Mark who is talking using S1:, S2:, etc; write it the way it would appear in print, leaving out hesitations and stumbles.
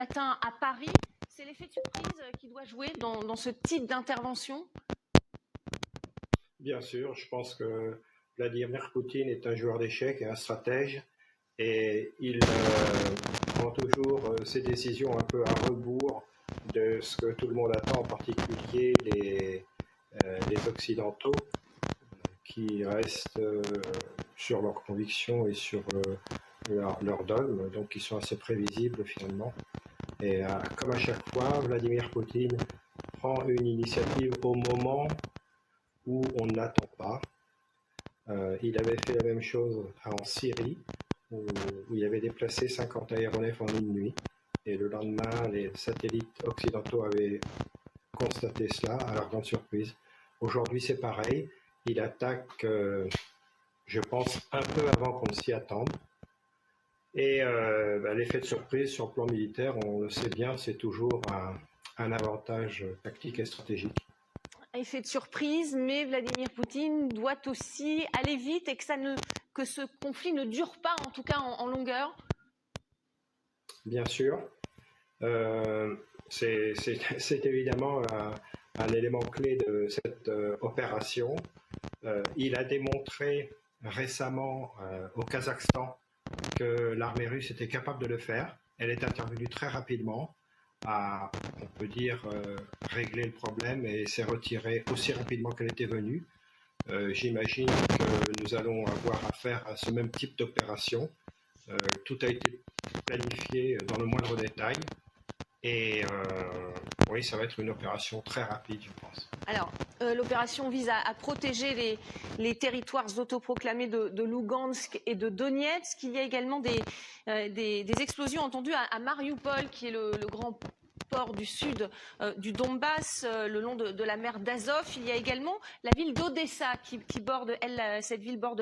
S1: matin à Paris. C'est l'effet de surprise qui doit jouer dans ce type d'intervention?
S2: Bien sûr, je pense que Vladimir Poutine est un joueur d'échecs et un stratège, et il prend toujours ses décisions un peu à rebours de ce que tout le monde attend, en particulier les Occidentaux, qui restent sur leurs convictions et sur leur dogme, donc qui sont assez prévisibles finalement. Et comme à chaque fois, Vladimir Poutine prend une initiative au moment où on ne l'attend pas. Il avait fait la même chose en Syrie, où il avait déplacé 50 aéronefs en une nuit. Et le lendemain, les satellites occidentaux avaient constaté cela, à leur grande surprise. Aujourd'hui, c'est pareil. Il attaque, je pense, un peu avant qu'on s'y attende. Et l'effet de surprise sur le plan militaire, on le sait bien, c'est toujours un avantage tactique et stratégique.
S1: Effet de surprise, mais Vladimir Poutine doit aussi aller vite et que ce conflit ne dure pas, en tout cas en longueur.
S2: Bien sûr. C'est évidemment un élément clé de cette opération. Il a démontré récemment au Kazakhstan que l'armée russe était capable de le faire. Elle est intervenue très rapidement à, on peut dire, régler le problème, et s'est retirée aussi rapidement qu'elle était venue. J'imagine que nous allons avoir affaire à ce même type d'opération. Tout a été planifié dans le moindre détail. Et oui, ça va être une opération très rapide, je pense.
S1: Alors, l'opération vise à protéger les territoires autoproclamés de Lugansk et de Donetsk. Il y a également des explosions entendues à Mariupol, qui est le grand port du sud du Donbass, le long de la mer d'Azov. Il y a également la ville d'Odessa qui borde, cette ville borde